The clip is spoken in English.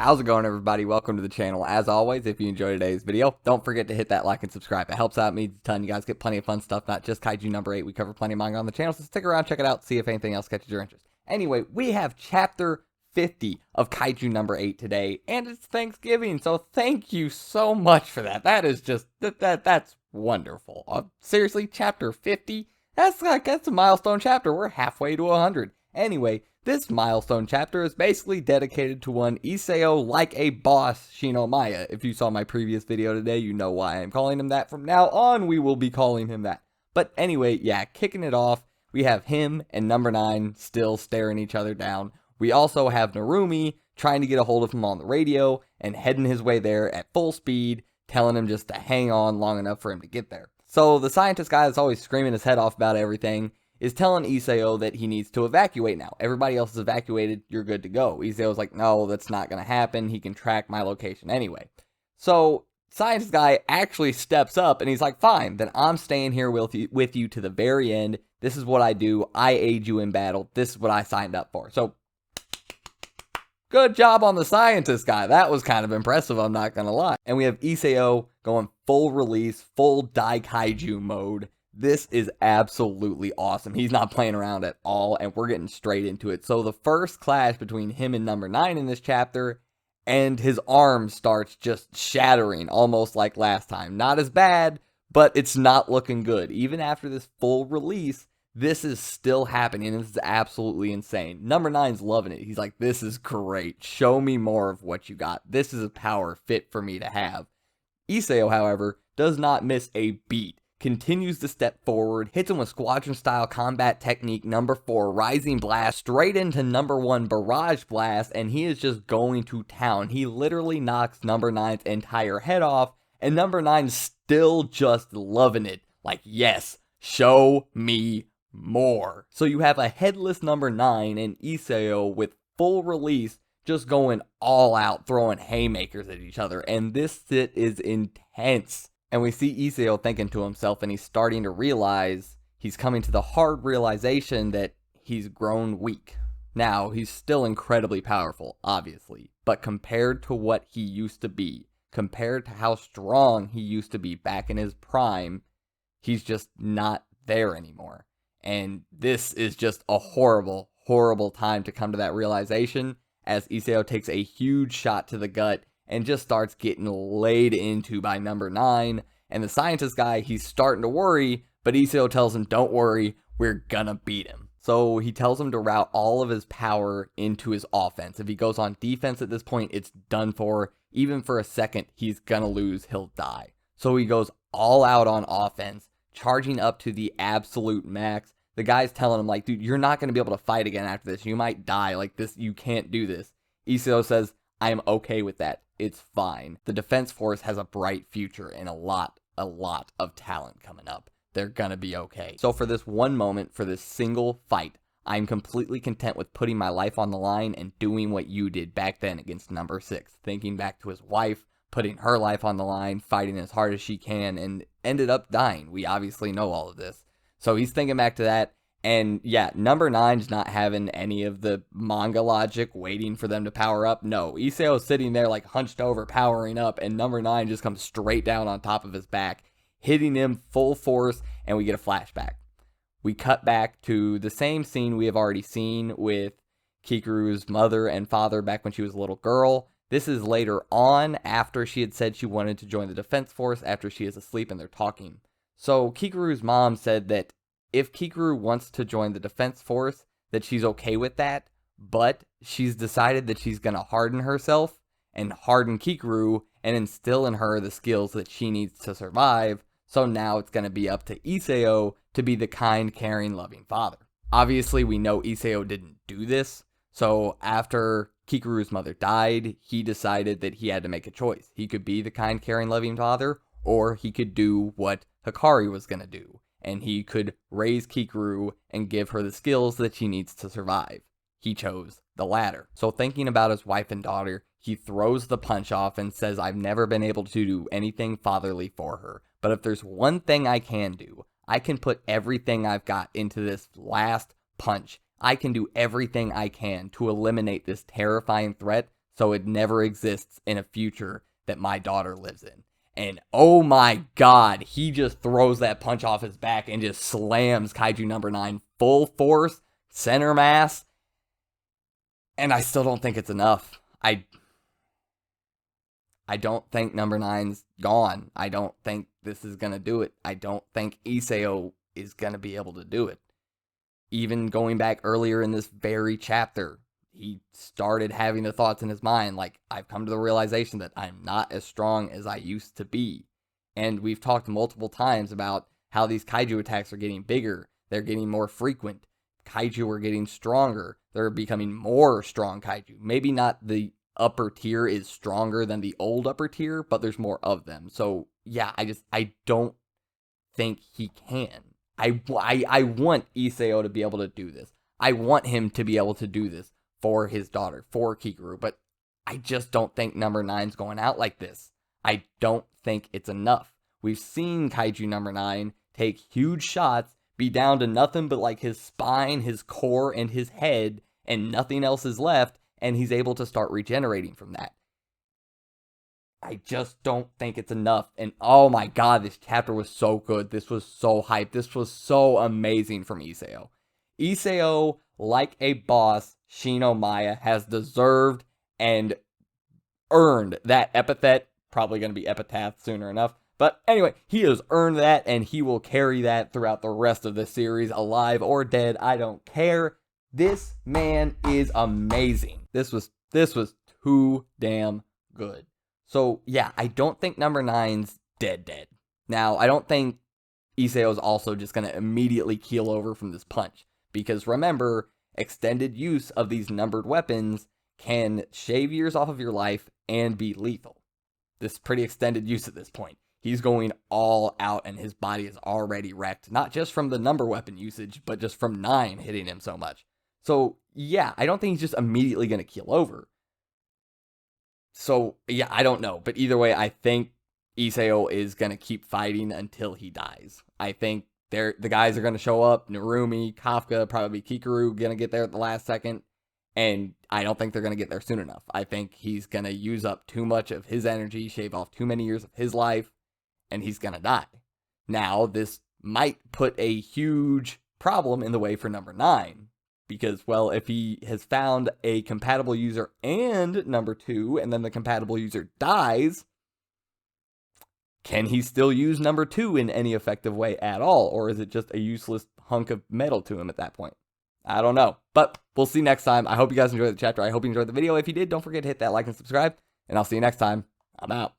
How's it going, everybody? Welcome to the channel. As always, if you enjoyed today's video, don't forget to hit that like and subscribe. It helps out me a ton. You guys get plenty of fun stuff, not just Kaiju number 8. We cover plenty of manga on the channel, so stick around, check it out, see if anything else catches your interest. Anyway, we have chapter 50 of Kaiju number 8 today, and it's Thanksgiving, so thank you so much for that. That is just, that's wonderful. Seriously, chapter 50? That's a milestone chapter. We're halfway to 100. Anyway, this milestone chapter is basically dedicated to one Isao like a boss Shinomiya. If you saw my previous video today, you know why I'm calling him that. From now on, we will be calling him that. But anyway, yeah, kicking it off, we have him and number 9 still staring each other down. We also have Narumi trying to get a hold of him on the radio and heading his way there at full speed, telling him just to hang on long enough for him to get there. So the scientist guy that's always screaming his head off about everything is telling Isao that he needs to evacuate now. Everybody else is evacuated, you're good to go. Isao's like, no, that's not going to happen. He can track my location anyway. So scientist guy actually steps up and he's like, fine, then I'm staying here with you to the very end. This is what I do. I aid you in battle. This is what I signed up for. So good job on the scientist guy. That was kind of impressive, I'm not going to lie. And we have Isao going full release, full Kaiju mode. This is absolutely awesome. He's not playing around at all, and we're getting straight into it. So the first clash between him and number 9 in this chapter, and his arm starts just shattering, almost like last time. Not as bad, but it's not looking good. Even after this full release, this is still happening, and this is absolutely insane. Number 9's loving it. He's like, this is great. Show me more of what you got. This is a power fit for me to have. Isao, however, does not miss a beat. Continues to step forward, hits him with squadron-style combat technique number 4, Rising Blast, straight into number 1, Barrage Blast, and he is just going to town. He literally knocks number 9's entire head off, and number 9's still just loving it. Like, yes, show me more. So you have a headless number 9 and Isao with full release just going all out, throwing haymakers at each other, and this shit is intense. And we see Isao thinking to himself, and he's starting to realize, he's coming to the hard realization that he's grown weak. Now, he's still incredibly powerful, obviously, but compared to what he used to be, compared to how strong he used to be back in his prime, he's just not there anymore. And this is just a horrible, horrible time to come to that realization, as Isao takes a huge shot to the gut and just starts getting laid into by number 9. And the scientist guy, he's starting to worry, but Isao tells him, don't worry, we're gonna beat him. So he tells him to route all of his power into his offense. If he goes on defense at this point, it's done for. Even for a second, he's gonna lose, he'll die. So he goes all out on offense, charging up to the absolute max. The guy's telling him, like, dude, you're not gonna be able to fight again after this. You might die, like this, you can't do this. Isao says, I am okay with that. It's fine. The defense force has a bright future and a lot of talent coming up. They're gonna be okay. So for this one moment, for this single fight, I'm completely content with putting my life on the line and doing what you did back then against number 6. Thinking back to his wife, putting her life on the line, fighting as hard as she can, and ended up dying. We obviously know all of this. So he's thinking back to that. And yeah, number 9's not having any of the manga logic waiting for them to power up. No, Isao's sitting there like hunched over, powering up, and number 9 just comes straight down on top of his back, hitting him full force, and we get a flashback. We cut back to the same scene we have already seen with Kikuru's mother and father back when she was a little girl. This is later on, after she had said she wanted to join the defense force, after she is asleep and they're talking. So Kikuru's mom said that if Kikuru wants to join the defense force, that she's okay with that, but she's decided that she's going to harden herself and harden Kikuru and instill in her the skills that she needs to survive. So now it's going to be up to Isao to be the kind, caring, loving father. Obviously, we know Isao didn't do this. So after Kikuru's mother died, he decided that he had to make a choice. He could be the kind, caring, loving father, or he could do what Hikari was going to do. And he could raise Kikuru and give her the skills that she needs to survive. He chose the latter. So thinking about his wife and daughter, he throws the punch off and says, I've never been able to do anything fatherly for her. But if there's one thing I can do, I can put everything I've got into this last punch. I can do everything I can to eliminate this terrifying threat so it never exists in a future that my daughter lives in. And oh my god, he just throws that punch off his back and just slams Kaiju number 9 full force, center mass. And I still don't think it's enough. I don't think number 9's gone. I don't think this is going to do it. I don't think Isao is going to be able to do it. Even going back earlier in this very chapter, he started having the thoughts in his mind, like, I've come to the realization that I'm not as strong as I used to be. And we've talked multiple times about how these Kaiju attacks are getting bigger. They're getting more frequent. Kaiju are getting stronger. They're becoming more strong Kaiju. Maybe not the upper tier is stronger than the old upper tier, but there's more of them. So, yeah, I don't think he can. I want Isao to be able to do this. I want him to be able to do this for his daughter, for Kikuru, but I just don't think number 9's going out like this. I don't think it's enough. We've seen Kaiju number 9 take huge shots, be down to nothing but like his spine, his core, and his head, and nothing else is left, and he's able to start regenerating from that. I just don't think it's enough. And oh my god, this chapter was so good. This was so hyped. This was so amazing from Isao. Isao, like a boss, Shino Maya has deserved and earned that epithet. Probably going to be epitaph sooner enough. But anyway, he has earned that, and he will carry that throughout the rest of the series, alive or dead. I don't care. This man is amazing. This was too damn good. So yeah, I don't think number 9's dead. Now, I don't think Isao's also just going to immediately keel over from this punch. Because remember, extended use of these numbered weapons can shave years off of your life and be lethal. This is pretty extended use at this point. He's going all out and his body is already wrecked. Not just from the number weapon usage, but just from 9 hitting him so much. So yeah, I don't think he's just immediately going to keel over. So yeah, I don't know. But either way, I think Isao is going to keep fighting until he dies. I think the guys are going to show up. Narumi, Kafka, probably Kikuru going to get there at the last second. And I don't think they're going to get there soon enough. I think he's going to use up too much of his energy, shave off too many years of his life, and he's going to die. Now, this might put a huge problem in the way for number 9. Because, well, if he has found a compatible user and number 2, and then the compatible user dies, can he still use number 2 in any effective way at all? Or is it just a useless hunk of metal to him at that point? I don't know. But we'll see next time. I hope you guys enjoyed the chapter. I hope you enjoyed the video. If you did, don't forget to hit that like and subscribe. And I'll see you next time. I'm out.